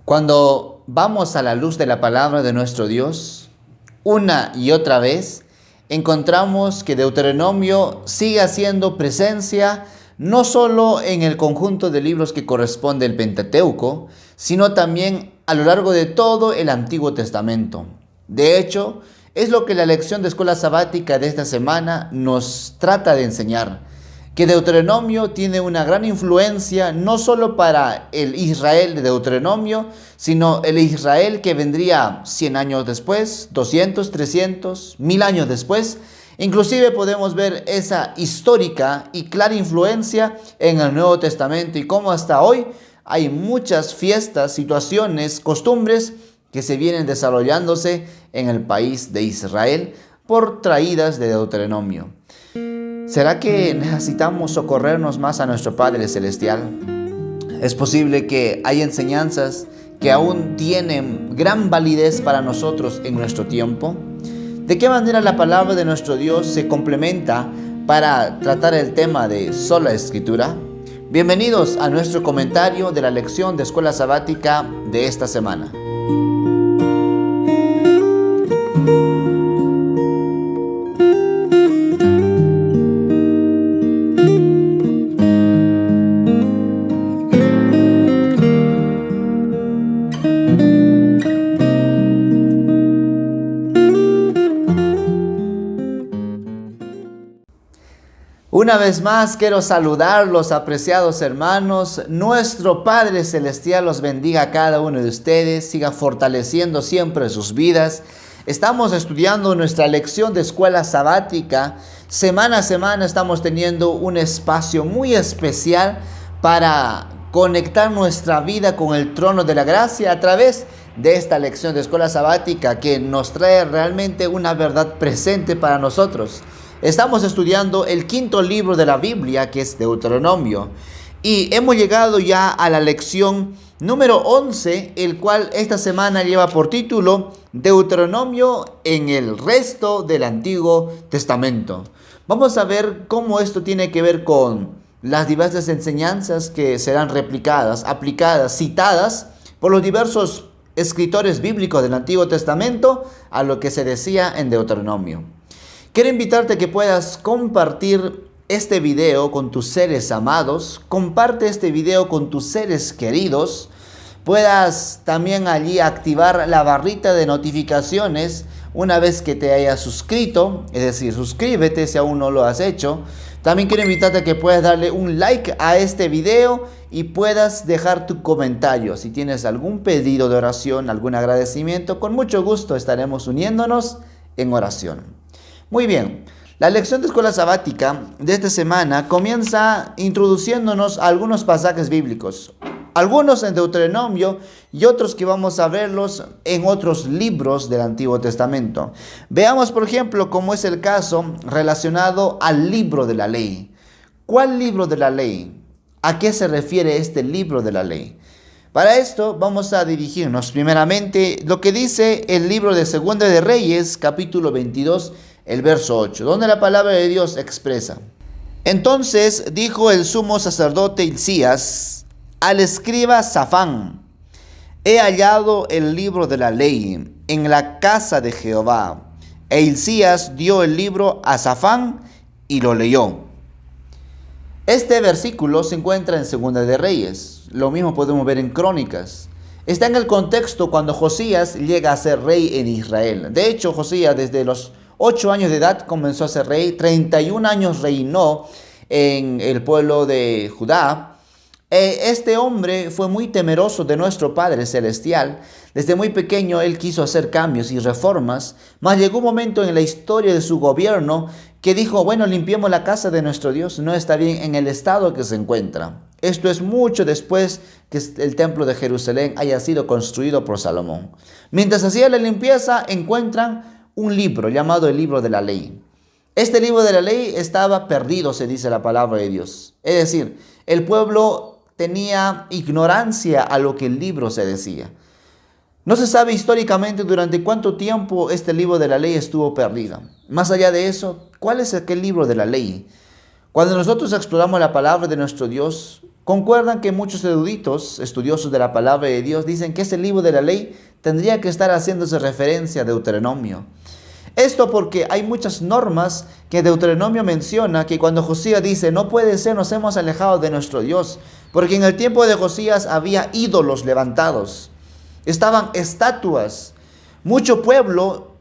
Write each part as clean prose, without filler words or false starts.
Cuando vamos a la luz de la palabra de nuestro Dios, una y otra vez, encontramos que Deuteronomio sigue haciendo presencia no solo en el conjunto de libros que corresponde al Pentateuco, sino también a lo largo de todo el Antiguo Testamento. De hecho, es lo que la lección de escuela sabática de esta semana nos trata de enseñar, que Deuteronomio tiene una gran influencia no solo para el Israel de Deuteronomio, sino el Israel que vendría 100 años después, 200, 300, 1000 años después. Inclusive podemos ver esa histórica y clara influencia en el Nuevo Testamento y cómo hasta hoy hay muchas fiestas, situaciones, costumbres que se vienen desarrollándose en el país de Israel por traídas de Deuteronomio. ¿Será que necesitamos socorrernos más a nuestro Padre Celestial? Es posible que hay enseñanzas que aún tienen gran validez para nosotros en nuestro tiempo. ¿De qué manera la palabra de nuestro Dios se complementa para tratar el tema de sola escritura? Bienvenidos a nuestro comentario de la lección de escuela sabática de esta semana. Una vez más quiero saludarlos, apreciados hermanos. Nuestro Padre Celestial los bendiga a cada uno de ustedes, siga fortaleciendo siempre sus vidas. Estamos estudiando nuestra lección de escuela sabática. Semana a semana estamos teniendo un espacio muy especial para conectar nuestra vida con el trono de la gracia a través de esta lección de escuela sabática que nos trae realmente una verdad presente para nosotros. Estamos estudiando el quinto libro de la Biblia, que es Deuteronomio, y hemos llegado ya a la lección número 11, el cual esta semana lleva por título Deuteronomio en el resto del Antiguo Testamento. Vamos a ver cómo esto tiene que ver con las diversas enseñanzas que serán replicadas, aplicadas, citadas por los diversos escritores bíblicos del Antiguo Testamento a lo que se decía en Deuteronomio. Quiero invitarte a que puedas compartir este video con tus seres amados. Comparte este video con tus seres queridos. Puedas también allí activar la barrita de notificaciones una vez que te hayas suscrito. Es decir, suscríbete si aún no lo has hecho. También quiero invitarte a que puedas darle un like a este video y puedas dejar tu comentario. Si tienes algún pedido de oración, algún agradecimiento, con mucho gusto estaremos uniéndonos en oración. Muy bien, la lección de escuela sabática de esta semana comienza introduciéndonos a algunos pasajes bíblicos. Algunos en Deuteronomio y otros que vamos a verlos en otros libros del Antiguo Testamento. Veamos, por ejemplo, cómo es el caso relacionado al libro de la ley. ¿Cuál libro de la ley? ¿A qué se refiere este libro de la ley? Para esto vamos a dirigirnos primeramente lo que dice el libro de Segunda de Reyes, capítulo 22, el verso 8, donde la palabra de Dios expresa: Entonces dijo el sumo sacerdote Hilcías al escriba Safán: He hallado el libro de la ley en la casa de Jehová. E Hilcías dio el libro a Safán y lo leyó. Este versículo se encuentra en Segunda de Reyes. Lo mismo podemos ver en Crónicas. Está en el contexto cuando Josías llega a ser rey en Israel. De hecho, Josías desde los 8 años de edad comenzó a ser rey. 31 años reinó en el pueblo de Judá. Este hombre fue muy temeroso de nuestro Padre Celestial. Desde muy pequeño él quiso hacer cambios y reformas, mas llegó un momento en la historia de su gobierno que dijo: bueno, limpiemos la casa de nuestro Dios, no está bien en el estado que se encuentra. Esto es mucho después que el templo de Jerusalén haya sido construido por Salomón. Mientras hacía la limpieza, encuentran un libro llamado el libro de la ley. Este libro de la ley estaba perdido, se dice la palabra de Dios. Es decir, el pueblo tenía ignorancia a lo que el libro se decía. No se sabe históricamente durante cuánto tiempo este libro de la ley estuvo perdido. Más allá de eso, ¿cuál es aquel libro de la ley? Cuando nosotros exploramos la palabra de nuestro Dios, Concuerdan que muchos eruditos, estudiosos de la palabra de Dios, dicen que ese libro de la ley tendría que estar haciéndose referencia a Deuteronomio. Esto porque hay muchas normas que Deuteronomio menciona, que cuando Josías dice, no puede ser, nos hemos alejado de nuestro Dios, porque en el tiempo de Josías había ídolos levantados, estaban estatuas, mucho pueblo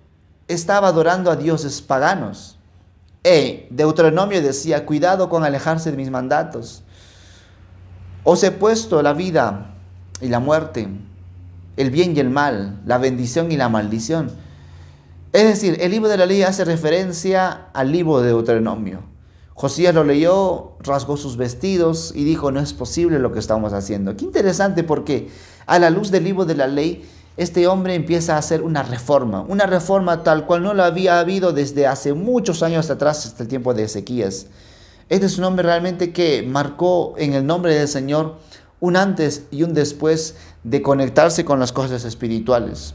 estaba adorando a dioses paganos. Deuteronomio decía, cuidado con alejarse de mis mandatos. Os he puesto la vida y la muerte, el bien y el mal, la bendición y la maldición. Es decir, el libro de la ley hace referencia al libro de Deuteronomio. Josías lo leyó, rasgó sus vestidos y dijo, no es posible lo que estamos haciendo. Qué interesante, porque a la luz del libro de la ley, este hombre empieza a hacer una reforma tal cual no la había habido desde hace muchos años atrás, hasta el tiempo de Ezequías. Este es un hombre realmente que marcó en el nombre del Señor un antes y un después de conectarse con las cosas espirituales.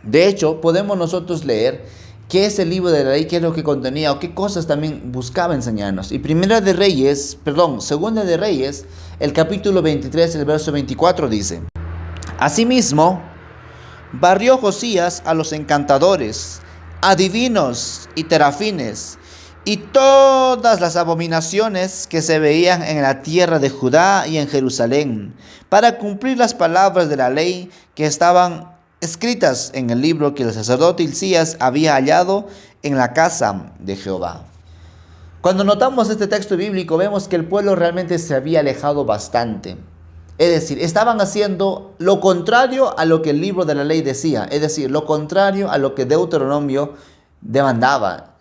De hecho, podemos nosotros leer qué es el libro de la ley, qué es lo que contenía o qué cosas también buscaba enseñarnos. Y Segunda de Reyes, el capítulo 23, el verso 24 dice: Asimismo, barrió Josías a los encantadores, adivinos y terafines, y todas las abominaciones que se veían en la tierra de Judá y en Jerusalén, para cumplir las palabras de la ley que estaban escritas en el libro que el sacerdote Hilcías había hallado en la casa de Jehová. Cuando notamos este texto bíblico, vemos que el pueblo realmente se había alejado bastante. Es decir, estaban haciendo lo contrario a lo que el libro de la ley decía, es decir, lo contrario a lo que Deuteronomio demandaba.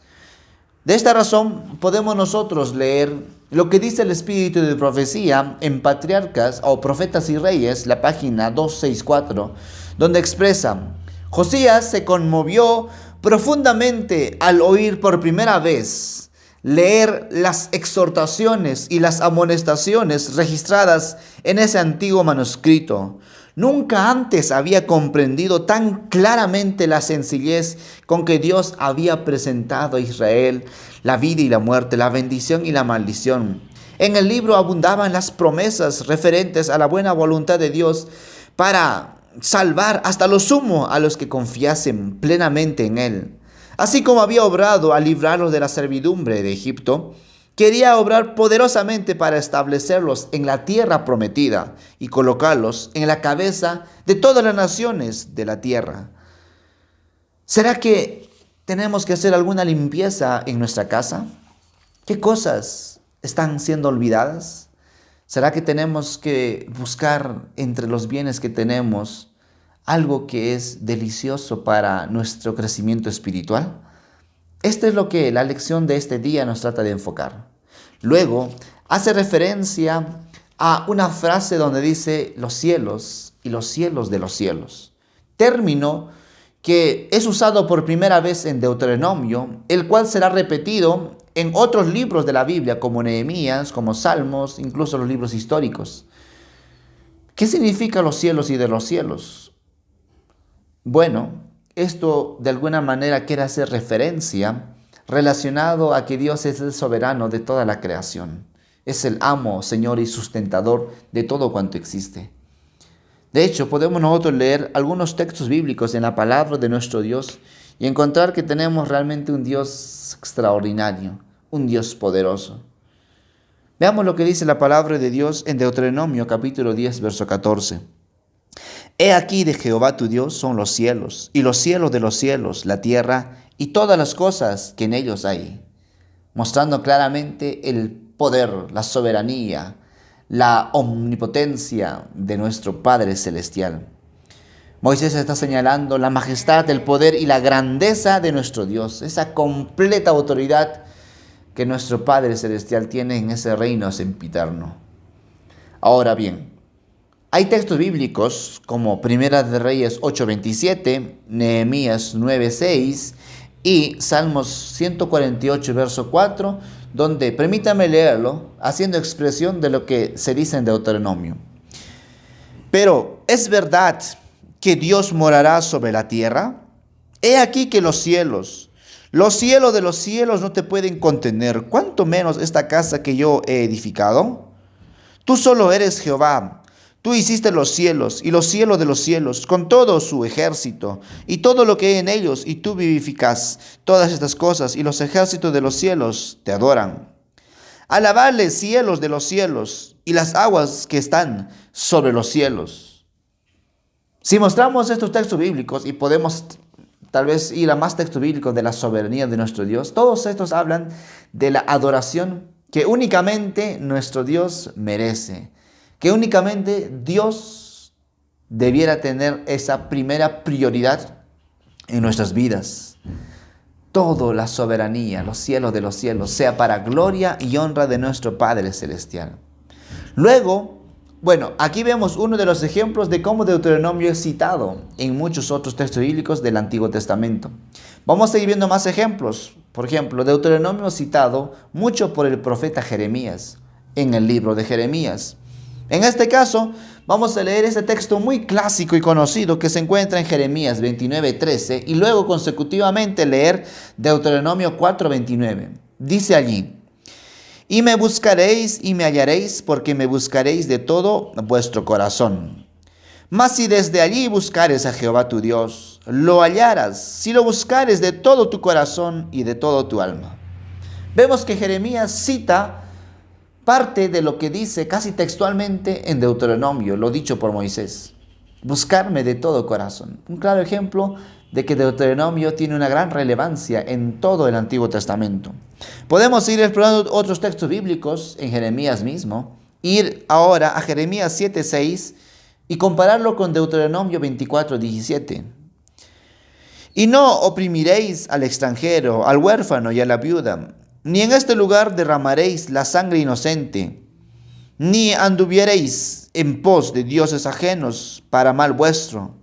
De esta razón podemos nosotros leer lo que dice el Espíritu de Profecía en Patriarcas o Profetas y Reyes, la página 264, donde expresa: Josías se conmovió profundamente al oír por primera vez leer las exhortaciones y las amonestaciones registradas en ese antiguo manuscrito. Nunca antes había comprendido tan claramente la sencillez con que Dios había presentado a Israel la vida y la muerte, la bendición y la maldición. En el libro abundaban las promesas referentes a la buena voluntad de Dios para salvar hasta lo sumo a los que confiasen plenamente en Él. Así como había obrado al librarlos de la servidumbre de Egipto, quería obrar poderosamente para establecerlos en la tierra prometida y colocarlos en la cabeza de todas las naciones de la tierra. ¿Será que tenemos que hacer alguna limpieza en nuestra casa? ¿Qué cosas están siendo olvidadas? ¿Será que tenemos que buscar entre los bienes que tenemos algo que es delicioso para nuestro crecimiento espiritual? Esto es lo que la lección de este día nos trata de enfocar. Luego, hace referencia a una frase donde dice los cielos y los cielos de los cielos. Término que es usado por primera vez en Deuteronomio, el cual será repetido en otros libros de la Biblia, como Nehemías, como Salmos, incluso los libros históricos. ¿Qué significa los cielos y de los cielos? Bueno, esto de alguna manera quiere hacer referencia relacionado a que Dios es el soberano de toda la creación. Es el amo, Señor y sustentador de todo cuanto existe. De hecho, podemos nosotros leer algunos textos bíblicos en la palabra de nuestro Dios y encontrar que tenemos realmente un Dios extraordinario, un Dios poderoso. Veamos lo que dice la palabra de Dios en Deuteronomio capítulo 10, verso 14. He aquí de Jehová tu Dios son los cielos, y los cielos de los cielos, la tierra, y todas las cosas que en ellos hay, mostrando claramente el poder, la soberanía, la omnipotencia de nuestro Padre Celestial. Moisés está señalando la majestad, el poder y la grandeza de nuestro Dios, esa completa autoridad que nuestro Padre Celestial tiene en ese reino sempiterno. Ahora bien, hay textos bíblicos como Primera de Reyes 8:27, Nehemías 9:6 y Salmos 148, verso 4, donde, permítame leerlo, haciendo expresión de lo que se dice en Deuteronomio. Pero, ¿es verdad que Dios morará sobre la tierra? He aquí que los cielos de los cielos no te pueden contener, cuánto menos esta casa que yo he edificado. Tú solo eres Jehová. Tú hiciste los cielos y los cielos de los cielos, con todo su ejército, y todo lo que hay en ellos, y tú vivificas todas estas cosas, y los ejércitos de los cielos te adoran. Alabadle, cielos de los cielos, y las aguas que están sobre los cielos. Si mostramos estos textos bíblicos, y podemos tal vez ir a más textos bíblicos de la soberanía de nuestro Dios, todos estos hablan de la adoración que únicamente nuestro Dios merece, que únicamente Dios debiera tener esa primera prioridad en nuestras vidas. Toda la soberanía, los cielos de los cielos, sea para gloria y honra de nuestro Padre Celestial. Luego, aquí vemos uno de los ejemplos de cómo Deuteronomio es citado en muchos otros textos bíblicos del Antiguo Testamento. Vamos a seguir viendo más ejemplos. Por ejemplo, Deuteronomio es citado mucho por el profeta Jeremías en el libro de Jeremías. En este caso, vamos a leer ese texto muy clásico y conocido que se encuentra en Jeremías 29:13 y luego consecutivamente leer Deuteronomio 4:29. Dice allí: y me buscaréis y me hallaréis, porque me buscaréis de todo vuestro corazón. Mas si desde allí buscares a Jehová tu Dios, lo hallarás, si lo buscares de todo tu corazón y de todo tu alma. Vemos que Jeremías cita parte de lo que dice casi textualmente en Deuteronomio, lo dicho por Moisés. Buscarme de todo corazón. Un claro ejemplo de que Deuteronomio tiene una gran relevancia en todo el Antiguo Testamento. Podemos ir explorando otros textos bíblicos en Jeremías mismo, ir ahora a Jeremías 7:6 y compararlo con Deuteronomio 24:17. Y no oprimiréis al extranjero, al huérfano y a la viuda, ni en este lugar derramaréis la sangre inocente, ni anduviereis en pos de dioses ajenos para mal vuestro.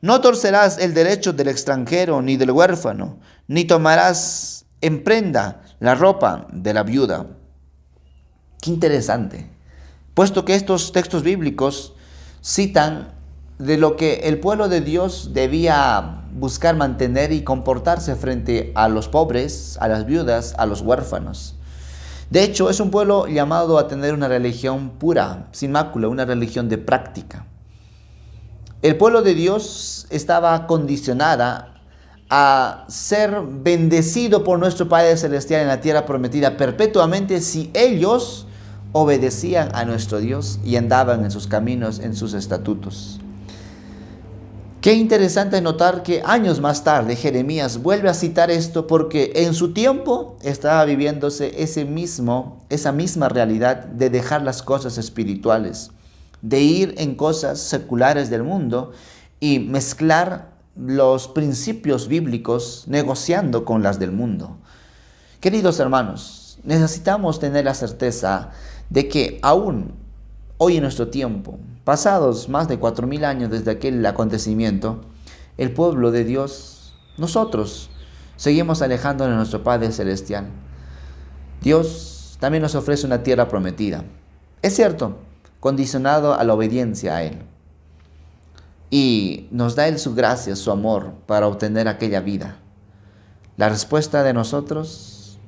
No torcerás el derecho del extranjero ni del huérfano, ni tomarás en prenda la ropa de la viuda. Qué interesante, puesto que estos textos bíblicos citan de lo que el pueblo de Dios debía buscar mantener y comportarse frente a los pobres, a las viudas, a los huérfanos. De hecho, es un pueblo llamado a tener una religión pura, sin mácula, una religión de práctica. El pueblo de Dios estaba condicionada a ser bendecido por nuestro Padre Celestial en la tierra prometida perpetuamente si ellos obedecían a nuestro Dios y andaban en sus caminos, en sus estatutos. Qué interesante notar que años más tarde Jeremías vuelve a citar esto porque en su tiempo estaba viviéndose esa misma realidad de dejar las cosas espirituales, de ir en cosas seculares del mundo y mezclar los principios bíblicos negociando con las del mundo. Queridos hermanos, necesitamos tener la certeza de que aún hoy en nuestro tiempo, pasados más de 4000 años desde aquel acontecimiento, el pueblo de Dios, nosotros, seguimos alejándonos de nuestro Padre Celestial. Dios también nos ofrece una tierra prometida. Es cierto, condicionado a la obediencia a Él. Y nos da Él su gracia, su amor para obtener aquella vida. La respuesta de nosotros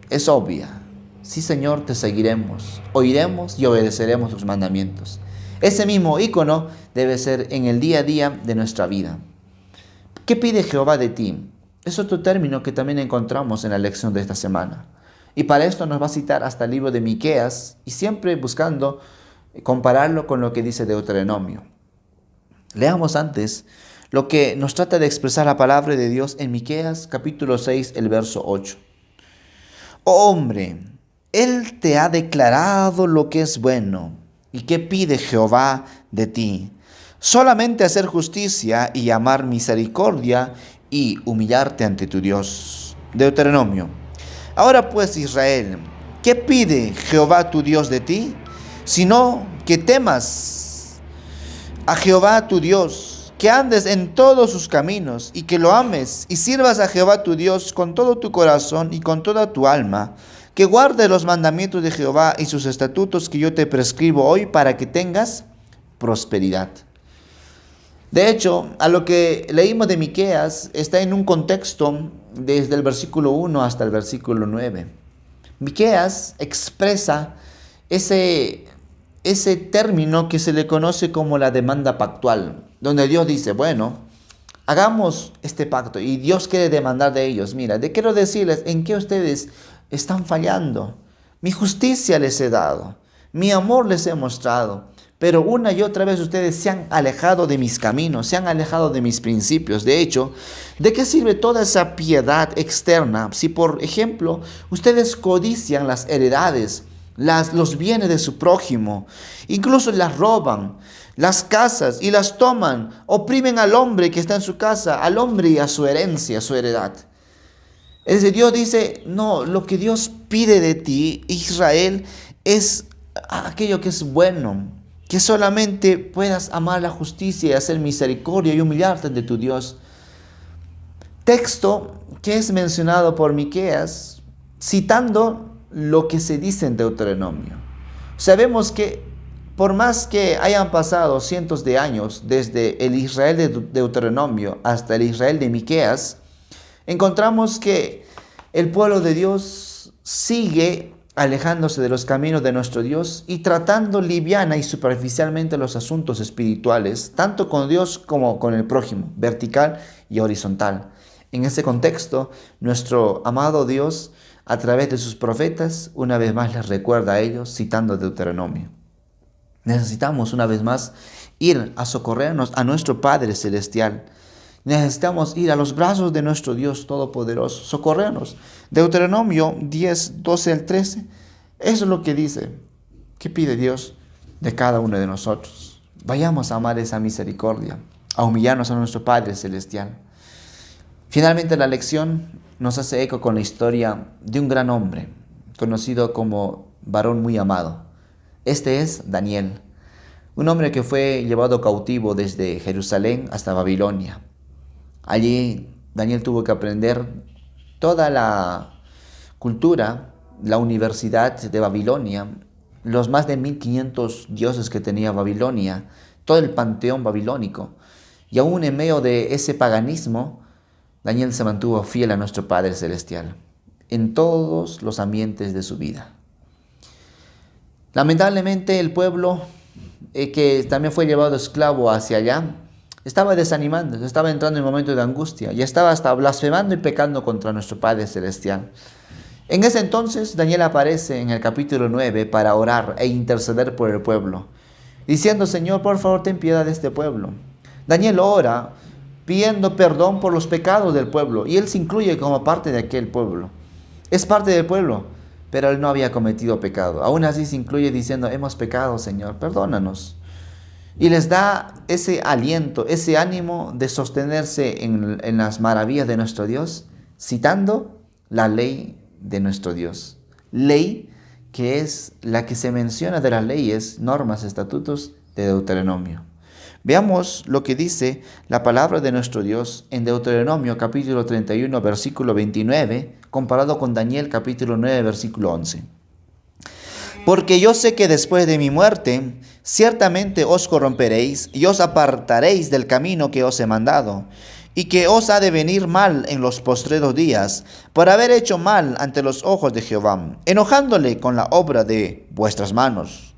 es obvia. Sí, Señor, te seguiremos, oiremos y obedeceremos tus mandamientos. Ese mismo ícono debe ser en el día a día de nuestra vida. ¿Qué pide Jehová de ti? Es otro término que también encontramos en la lección de esta semana. Y para esto nos va a citar hasta el libro de Miqueas y siempre buscando compararlo con lo que dice Deuteronomio. Leamos antes lo que nos trata de expresar la palabra de Dios en Miqueas capítulo 6, el verso 8. Oh hombre, Él te ha declarado lo que es bueno. ¿Y qué pide Jehová de ti? Solamente hacer justicia y amar misericordia y humillarte ante tu Dios. Deuteronomio. Ahora pues, Israel, ¿qué pide Jehová tu Dios de ti? Sino que temas a Jehová tu Dios, que andes en todos sus caminos y que lo ames y sirvas a Jehová tu Dios con todo tu corazón y con toda tu alma, que guardes los mandamientos de Jehová y sus estatutos que yo te prescribo hoy para que tengas prosperidad. De hecho, a lo que leímos de Miqueas está en un contexto desde el versículo 1 hasta el versículo 9. Miqueas expresa ese ese término que se le conoce como la demanda pactual, donde Dios dice, bueno, hagamos este pacto y Dios quiere demandar de ellos. Mira, quiero decirles en qué ustedes están fallando. Mi justicia les he dado, mi amor les he mostrado, pero una y otra vez ustedes se han alejado de mis caminos, se han alejado de mis principios. De hecho, ¿de qué sirve toda esa piedad externa si, por ejemplo, ustedes codician las heredades, los bienes de su prójimo, incluso las roban, las casas y las toman, oprimen al hombre que está en su casa, al hombre y a su herencia, a su heredad? Es decir, Dios dice, no, lo que Dios pide de ti, Israel, es aquello que es bueno, que solamente puedas amar la justicia y hacer misericordia y humillarte ante tu Dios. Texto que es mencionado por Miqueas, citando lo que se dice en Deuteronomio. Sabemos que por más que hayan pasado cientos de años desde el Israel de Deuteronomio hasta el Israel de Miqueas, encontramos que el pueblo de Dios sigue alejándose de los caminos de nuestro Dios y tratando liviana y superficialmente los asuntos espirituales, tanto con Dios como con el prójimo, vertical y horizontal. En ese contexto, nuestro amado Dios, a través de sus profetas, una vez más les recuerda a ellos, citando Deuteronomio. Necesitamos una vez más ir a socorrernos a nuestro Padre Celestial. Necesitamos ir a los brazos de nuestro Dios Todopoderoso, socorrernos. Deuteronomio 10, 12 al 13, eso es lo que dice. ¿Qué pide Dios de cada uno de nosotros? Vayamos a amar esa misericordia, a humillarnos a nuestro Padre Celestial. Finalmente la lección nos hace eco con la historia de un gran hombre, conocido como varón muy amado. Este es Daniel, un hombre que fue llevado cautivo desde Jerusalén hasta Babilonia. Allí Daniel tuvo que aprender toda la cultura, la universidad de Babilonia, los más de 1500 dioses que tenía Babilonia, todo el panteón babilónico. Y aún en medio de ese paganismo, Daniel se mantuvo fiel a nuestro Padre Celestial en todos los ambientes de su vida. Lamentablemente el pueblo que también fue llevado esclavo hacia allá, estaba desanimando, estaba entrando en un momento de angustia y estaba hasta blasfemando y pecando contra nuestro Padre Celestial. En ese entonces Daniel aparece en el capítulo 9 para orar e interceder por el pueblo, diciendo, Señor, por favor, ten piedad de este pueblo. Daniel ora pidiendo perdón por los pecados del pueblo y él se incluye como parte de aquel pueblo. Es parte del pueblo, pero él no había cometido pecado. Aún así se incluye diciendo, hemos pecado, Señor, perdónanos. Y les da ese aliento, ese ánimo de sostenerse en las maravillas de nuestro Dios, citando la ley de nuestro Dios. Ley que es la que se menciona de las leyes, normas, estatutos de Deuteronomio. Veamos lo que dice la palabra de nuestro Dios en Deuteronomio capítulo 31, versículo 29, comparado con Daniel capítulo 9, versículo 11. Porque yo sé que después de mi muerte, ciertamente os corromperéis y os apartaréis del camino que os he mandado, y que os ha de venir mal en los postreros días, por haber hecho mal ante los ojos de Jehová, enojándole con la obra de vuestras manos.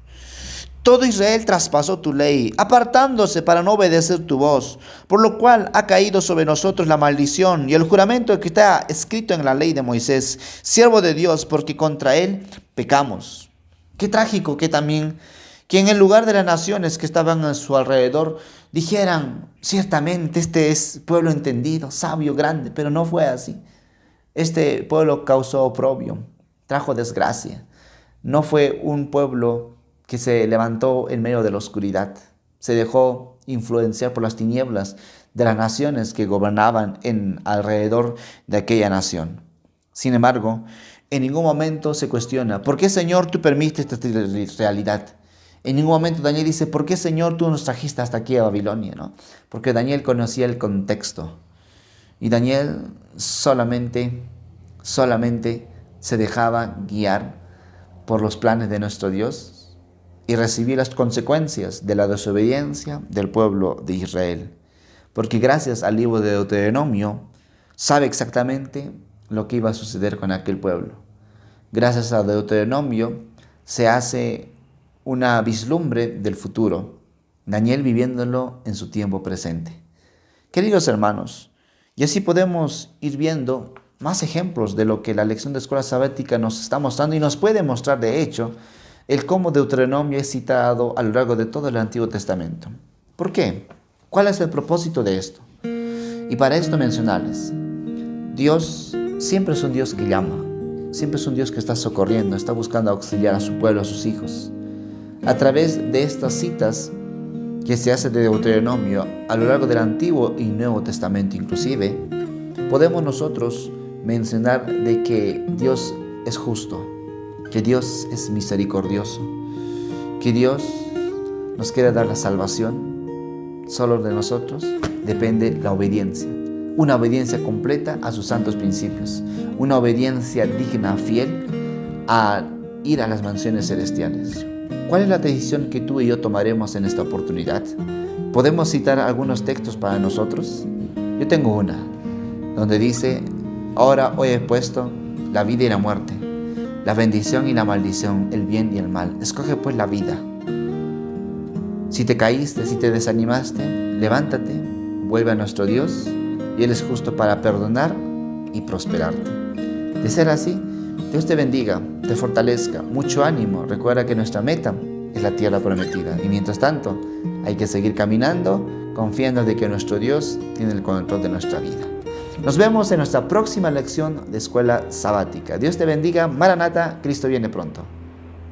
Todo Israel traspasó tu ley, apartándose para no obedecer tu voz, por lo cual ha caído sobre nosotros la maldición y el juramento que está escrito en la ley de Moisés, siervo de Dios, porque contra él pecamos. Qué trágico que también, que en el lugar de las naciones que estaban a su alrededor, dijeran, ciertamente este es pueblo entendido, sabio, grande, pero no fue así. Este pueblo causó oprobio, trajo desgracia. No fue un pueblo que se levantó en medio de la oscuridad. Se dejó influenciar por las tinieblas de las naciones que gobernaban alrededor de aquella nación. Sin embargo, en ningún momento se cuestiona, ¿por qué, Señor, tú permites esta realidad? En ningún momento Daniel dice, ¿por qué, Señor, tú nos trajiste hasta aquí a Babilonia? ¿No? Porque Daniel conocía el contexto. Y Daniel solamente se dejaba guiar por los planes de nuestro Dios y recibir las consecuencias de la desobediencia del pueblo de Israel. Porque gracias al libro de Deuteronomio, sabe exactamente lo que iba a suceder con aquel pueblo. Gracias a Deuteronomio se hace una vislumbre del futuro. Daniel viviéndolo en su tiempo presente. Queridos hermanos, y así podemos ir viendo más ejemplos de lo que la lección de escuela sabática nos está mostrando y nos puede mostrar, de hecho, el cómo Deuteronomio es citado a lo largo de todo el Antiguo Testamento. ¿Por qué? ¿Cuál es el propósito de esto? Y para esto mencionarles, Dios siempre es un Dios que llama, siempre es un Dios que está socorriendo, está buscando auxiliar a su pueblo, a sus hijos. A través de estas citas que se hace de Deuteronomio a lo largo del Antiguo y Nuevo Testamento inclusive, podemos nosotros mencionar de que Dios es justo, que Dios es misericordioso, que Dios nos quiere dar la salvación. Solo de nosotros depende la obediencia, una obediencia completa a sus santos principios, una obediencia digna, fiel a ir a las mansiones celestiales. ¿Cuál es la decisión que tú y yo tomaremos en esta oportunidad? ¿Podemos citar algunos textos para nosotros? Yo tengo una, donde dice: ahora hoy he puesto la vida y la muerte, la bendición y la maldición, el bien y el mal. Escoge pues la vida. Si te caíste, si te desanimaste, levántate, vuelve a nuestro Dios, y Él es justo para perdonar y prosperarte. De ser así, Dios te bendiga, te fortalezca, mucho ánimo. Recuerda que nuestra meta es la tierra prometida. Y mientras tanto, hay que seguir caminando, confiando de que nuestro Dios tiene el control de nuestra vida. Nos vemos en nuestra próxima lección de escuela sabática. Dios te bendiga. Maranata, Cristo viene pronto.